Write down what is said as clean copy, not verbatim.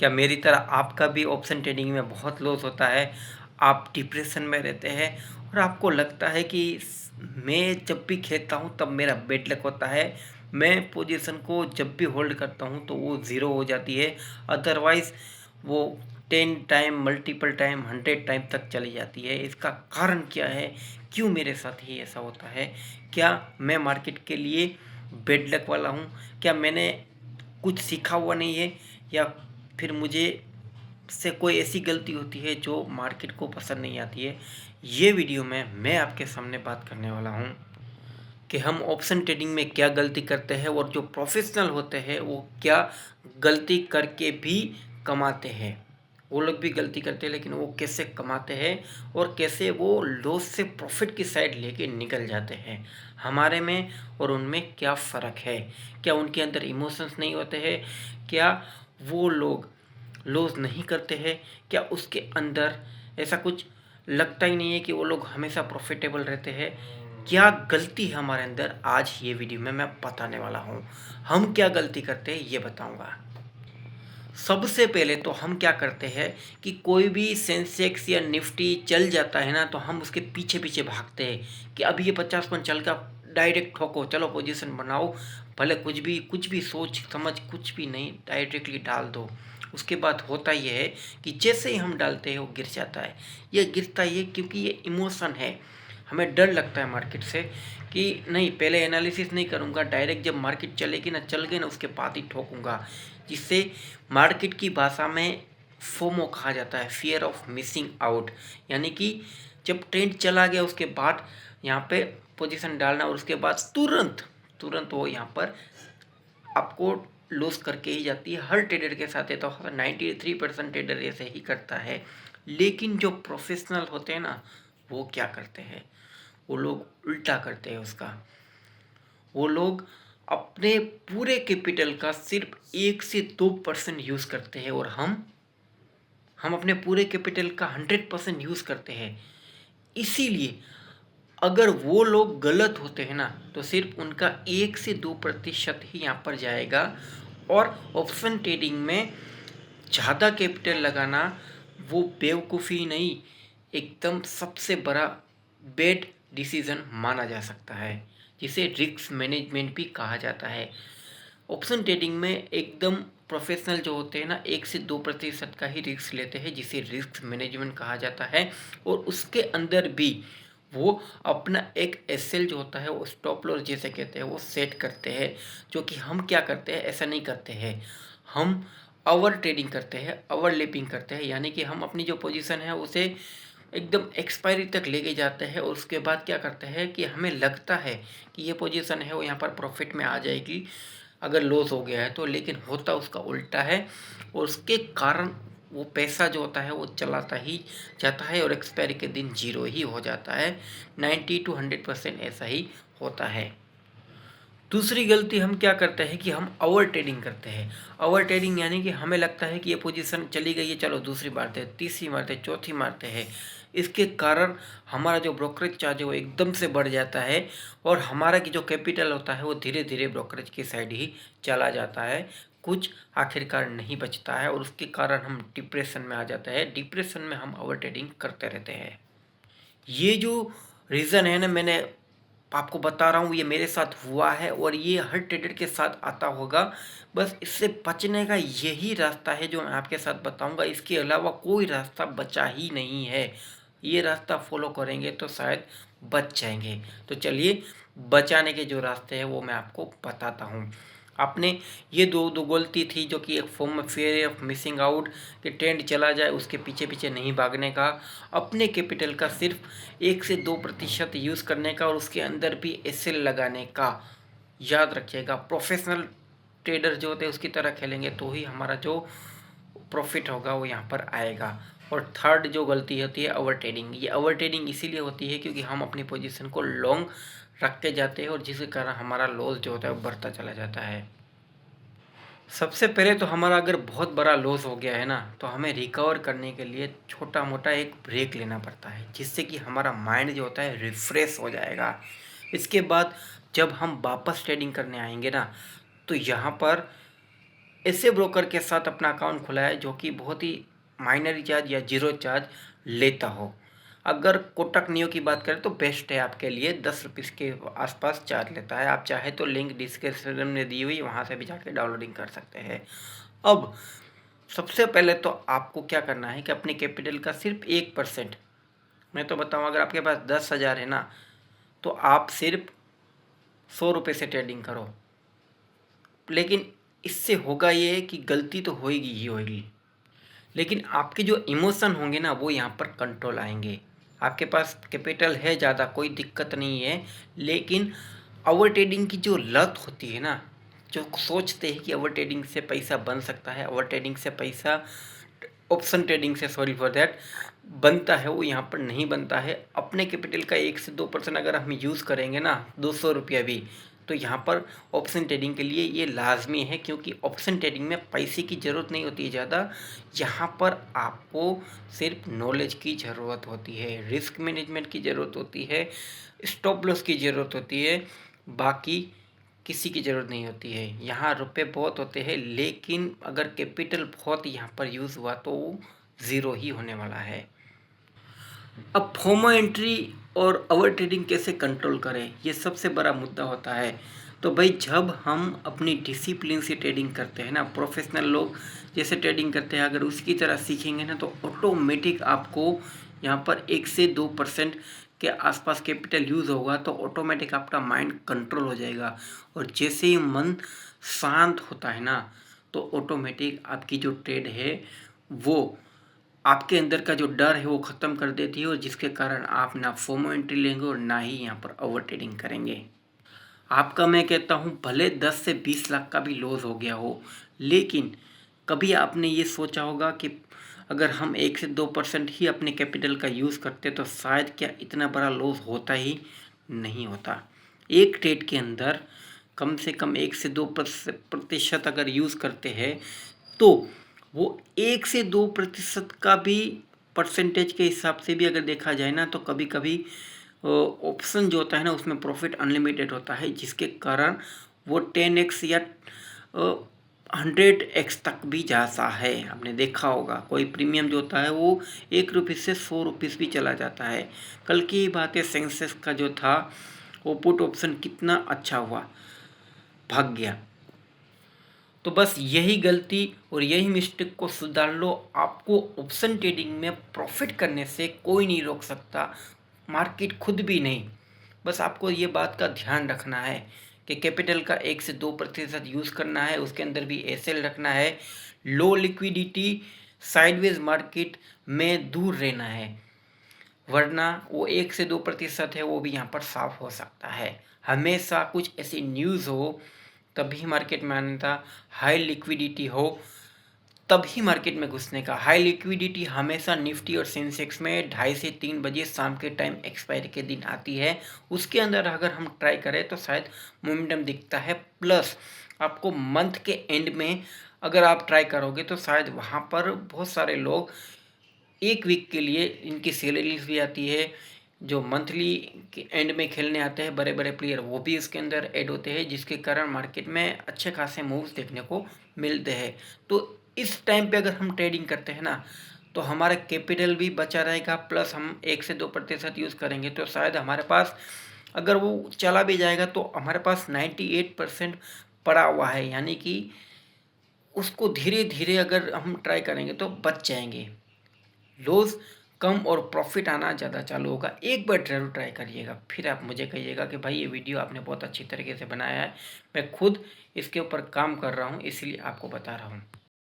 क्या मेरी तरह आपका भी ऑप्शन ट्रेडिंग में बहुत लॉस होता है? आप डिप्रेशन में रहते हैं और आपको लगता है कि मैं जब भी खेलता हूँ तब मेरा बेड लक होता है। मैं पोजीशन को जब भी होल्ड करता हूँ तो वो ज़ीरो हो जाती है। अदरवाइज़ वो 10 टाइम, मल्टीपल टाइम, 100 टाइम तक चली जाती है। इसका कारण क्या है? क्यों मेरे साथ ही ऐसा होता है? क्या मैं मार्केट के लिए बेड लक वाला हूँ? क्या मैंने कुछ सीखा हुआ नहीं है, या फिर मुझे से कोई ऐसी गलती होती है जो मार्केट को पसंद नहीं आती है? ये वीडियो में मैं आपके सामने बात करने वाला हूँ कि हम ऑप्शन ट्रेडिंग में क्या गलती करते हैं और जो प्रोफेशनल होते हैं वो क्या गलती करके भी कमाते हैं। वो लोग भी गलती करते हैं लेकिन वो कैसे कमाते हैं और कैसे वो लॉस से प्रॉफिट की साइड लेके निकल जाते हैं। हमारे में और उनमें क्या फ़र्क है? क्या उनके अंदर इमोशंस नहीं होते हैं? क्या वो लोग लॉस नहीं करते हैं? क्या उसके अंदर ऐसा कुछ लगता ही नहीं है कि वो लोग हमेशा प्रॉफिटेबल रहते हैं? क्या गलती है हमारे अंदर, आज ये वीडियो में मैं बताने वाला हूँ। हम क्या गलती करते हैं ये बताऊँगा। सबसे पहले तो हम क्या करते हैं कि कोई भी सेंसेक्स या निफ्टी चल जाता है ना, तो हम उसके पीछे पीछे भागते हैं कि अभी ये 50 चल का डायरेक्ट ठोको, चलो पोजीशन बनाओ, भले कुछ भी सोच समझ कुछ भी नहीं, डायरेक्टली डाल दो। उसके बाद होता ये है कि जैसे ही हम डालते हैं वो गिर जाता है। ये गिरता ही है क्योंकि ये इमोशन है। हमें डर लगता है मार्केट से कि नहीं, पहले एनालिसिस नहीं करूँगा, डायरेक्ट जब मार्केट चलेगी ना, चल गई ना, उसके बाद ही ठोकूँगा। जिससे मार्केट की भाषा में फोमो कहा जाता है, फियर ऑफ मिसिंग आउट। यानी कि जब ट्रेंड चला गया उसके बाद यहाँ पे पोजीशन डालना और उसके बाद तुरंत तुरंत वो यहाँ पर आपको लूज करके ही जाती है। हर ट्रेडर के साथ है तो 93% ट्रेडर ऐसे ही करता है। लेकिन जो प्रोफेशनल होते हैं ना, वो क्या करते हैं? वो लोग उल्टा करते हैं उसका। वो लोग अपने पूरे कैपिटल का सिर्फ 1 से 2% यूज़ करते हैं और हम अपने पूरे कैपिटल का 100% यूज़ करते हैं। इसीलिए अगर वो लोग गलत होते हैं ना, तो सिर्फ उनका 1 से 2% ही यहाँ पर जाएगा। और ऑप्शन ट्रेडिंग में ज़्यादा कैपिटल लगाना वो बेवकूफ़ी नहीं, एकदम सबसे बड़ा बैड डिसीज़न माना जा सकता है, जिसे रिस्क मैनेजमेंट भी कहा जाता है। ऑप्शन ट्रेडिंग में एकदम प्रोफेशनल जो होते हैं ना, 1 से 2% का ही रिस्क लेते हैं, जिसे रिस्क मैनेजमेंट कहा जाता है। और उसके अंदर भी वो अपना एक एसएल जो होता है, वो स्टॉप लॉस जैसे कहते हैं, वो सेट करते हैं। जो कि हम क्या करते हैं, ऐसा नहीं करते हैं। हम ओवर ट्रेडिंग करते हैं, ओवरलैपिंग करते हैं। यानी कि हम अपनी जो पोजीशन है उसे एकदम एक्सपायरी तक लेके जाते हैं और उसके बाद क्या करते हैं कि हमें लगता है कि ये पोजीशन है वो यहाँ पर प्रॉफिट में आ जाएगी अगर लॉस हो गया है तो, लेकिन होता उसका उल्टा है। और उसके कारण वो पैसा जो होता है वो चलाता ही जाता है और एक्सपायरी के दिन जीरो ही हो जाता है। 90 to 100% ऐसा ही होता है। दूसरी गलती हम क्या करते हैं कि हम ओवर ट्रेडिंग करते हैं। ओवर ट्रेडिंग यानी कि हमें लगता है कि ये पोजीशन चली गई है, चलो दूसरी मारते हैं, तीसरी मारते हैं, चौथी मारते हैं। इसके कारण हमारा जो ब्रोकरेज चार्ज है वो एकदम से बढ़ जाता है और हमारा की जो कैपिटल होता है वो धीरे धीरे ब्रोकरेज की साइड ही चला जाता है। कुछ आखिरकार नहीं बचता है और उसके कारण हम डिप्रेशन में आ जाते हैं। डिप्रेशन में हम ओवर ट्रेडिंग करते रहते हैं। ये जो रीज़न है ना, मैंने आपको बता रहा हूँ, ये मेरे साथ हुआ है और ये हर ट्रेडर के साथ आता होगा। बस इससे बचने का यही रास्ता है जो मैं आपके साथ बताऊँगा। इसके अलावा कोई रास्ता बचा ही नहीं है। ये रास्ता फॉलो करेंगे तो शायद बच जाएंगे। तो चलिए, बचाने के जो रास्ते हैं वो मैं आपको बताता हूँ। आपने ये दो दो गलती थी जो कि एक फॉर्म में फेयर ऑफ मिसिंग आउट, कि ट्रेंड चला जाए उसके पीछे पीछे नहीं भागने का, अपने कैपिटल का सिर्फ 1 से 2% यूज़ करने का और उसके अंदर भी एसएल लगाने का। याद रखिएगा, प्रोफेशनल ट्रेडर जो होते हैं उसकी तरह खेलेंगे तो ही हमारा जो प्रॉफिट होगा वो यहाँ पर आएगा। और थर्ड जो गलती होती है, ओवर ट्रेडिंग। ये ओवर ट्रेडिंग इसीलिए होती है क्योंकि हम अपनी पोजीशन को लॉन्ग रख के जाते हैं और जिसके कारण हमारा लॉस जो होता है वो बढ़ता चला जाता है। सबसे पहले तो हमारा अगर बहुत बड़ा लॉस हो गया है ना, तो हमें रिकवर करने के लिए छोटा मोटा एक ब्रेक लेना पड़ता है, जिससे कि हमारा माइंड जो होता है रिफ्रेश हो जाएगा। इसके बाद जब हम वापस ट्रेडिंग करने आएंगे ना, तो यहाँ पर ऐसे ब्रोकर के साथ अपना अकाउंट खुलाएं जो कि बहुत ही माइनर चार्ज या जीरो चार्ज लेता हो। अगर कोटक नियो की बात करें तो बेस्ट है आपके लिए, 10 रुपीज़ के आसपास चार्ज लेता है। आप चाहे तो लिंक डिस्क्रिप्शन में दी हुई वहाँ से भी जाके डाउनलोडिंग कर सकते हैं। अब सबसे पहले तो आपको क्या करना है कि अपने कैपिटल का सिर्फ 1%, मैं तो बताऊँ अगर आपके पास 10,000 है ना, तो आप सिर्फ 100 रुपये से ट्रेडिंग करो। लेकिन इससे होगा ये कि गलती तो होएगी ही होएगी, लेकिन आपके जो इमोशन होंगे ना वो यहाँ पर कंट्रोल आएंगे। आपके पास कैपिटल है ज़्यादा, कोई दिक्कत नहीं है, लेकिन ओवर ट्रेडिंग की जो लत होती है ना, जो सोचते हैं कि ओवर ट्रेडिंग से पैसा बन सकता है, ओवर ट्रेडिंग से पैसा, ऑप्शन ट्रेडिंग से, सॉरी फॉर दैट, बनता है, वो यहाँ पर नहीं बनता है। अपने कैपिटल का 1 से 2% अगर हम यूज़ करेंगे ना, 200 रुपया भी, तो यहाँ पर ऑप्शन ट्रेडिंग के लिए ये लाजमी है, क्योंकि ऑप्शन ट्रेडिंग में पैसे की ज़रूरत नहीं होती है ज़्यादा। यहाँ पर आपको सिर्फ नॉलेज की ज़रूरत होती है, रिस्क मैनेजमेंट की ज़रूरत होती है, स्टॉप लॉस की ज़रूरत होती है, बाकी किसी की ज़रूरत नहीं होती है। यहाँ रुपए बहुत होते हैं, लेकिन अगर कैपिटल बहुत यहाँ पर यूज़ हुआ तो ज़ीरो ही होने वाला है। अब फोमो एंट्री और ओवर ट्रेडिंग कैसे कंट्रोल करें, ये सबसे बड़ा मुद्दा होता है। तो भाई जब हम अपनी डिसिप्लिन से ट्रेडिंग करते हैं ना, प्रोफेशनल लोग जैसे ट्रेडिंग करते हैं, अगर उसकी तरह सीखेंगे ना, तो ऑटोमेटिक आपको यहाँ पर 1 से 2% के आसपास कैपिटल यूज़ होगा, तो ऑटोमेटिक आपका माइंड कंट्रोल हो जाएगा। और जैसे ही मन शांत होता है ना, तो ऑटोमेटिक आपकी जो ट्रेड है वो आपके अंदर का जो डर है वो ख़त्म कर देती है, और जिसके कारण आप ना फोमो एंट्री लेंगे और ना ही यहाँ पर ओवर ट्रेडिंग करेंगे। आपका मैं कहता हूँ भले 10 से 20 लाख का भी लॉस हो गया हो, लेकिन कभी आपने ये सोचा होगा कि अगर हम 1 से 2% ही अपने कैपिटल का यूज़ करते तो शायद क्या इतना बड़ा लॉस होता ही नहीं होता। एक ट्रेड के अंदर कम से कम 1 से 2% अगर यूज़ करते हैं, तो वो 1 से 2% का भी परसेंटेज के हिसाब से भी अगर देखा जाए ना, तो कभी कभी ऑप्शन जो होता है ना उसमें प्रॉफिट अनलिमिटेड होता है, जिसके कारण वो 10x या 100x तक भी जाता है। आपने देखा होगा कोई प्रीमियम जो होता है वो 1 रुपये से 100 रुपीज़ भी चला जाता है। कल की ही बात है, सेंसेक्स का जो था वो पुट ऑप्शन कितना अच्छा हुआ, भाग गया। तो बस यही गलती और यही मिस्टेक को सुधार लो। आपको ऑप्शन ट्रेडिंग में प्रॉफिट करने से कोई नहीं रोक सकता, मार्केट खुद भी नहीं। बस आपको ये बात का ध्यान रखना है कि कैपिटल का 1 से 2% यूज़ करना है, उसके अंदर भी एसएल रखना है, लो लिक्विडिटी साइडवेज मार्केट में दूर रहना है, वरना वो 1 से 2% है वो भी यहाँ पर साफ हो सकता है। हमेशा कुछ ऐसी न्यूज़ हो तभी मार्केट में आने का, हाई लिक्विडिटी हो तभी मार्केट में घुसने का। हाई लिक्विडिटी हमेशा निफ्टी और सेंसेक्स में 2:30 से 3 बजे शाम के टाइम एक्सपायरी के दिन आती है। उसके अंदर अगर हम ट्राई करें तो शायद मोमेंटम दिखता है, प्लस आपको मंथ के एंड में अगर आप ट्राई करोगे तो शायद वहाँ पर बहुत सारे लोग 1 वीक के लिए इनकी सैलरीज भी आती है, जो मंथली के एंड में खेलने आते हैं बड़े बड़े प्लेयर, वो भी इसके अंदर ऐड होते हैं, जिसके कारण मार्केट में अच्छे खासे मूव्स देखने को मिलते हैं। तो इस टाइम पे अगर हम ट्रेडिंग करते हैं ना, तो हमारा कैपिटल भी बचा रहेगा, प्लस हम 1 से 2% यूज़ करेंगे, तो शायद हमारे पास अगर वो चला भी जाएगा तो हमारे पास 98% पड़ा हुआ है, यानी कि उसको धीरे धीरे अगर हम ट्राई करेंगे तो बच जाएंगे। लॉस कम और प्रॉफिट आना ज़्यादा चालू होगा। एक बार ज़रूर ट्राई करिएगा, फिर आप मुझे कहिएगा कि भाई ये वीडियो आपने बहुत अच्छी तरीके से बनाया है। मैं खुद इसके ऊपर काम कर रहा हूँ, इसलिए आपको बता रहा हूँ।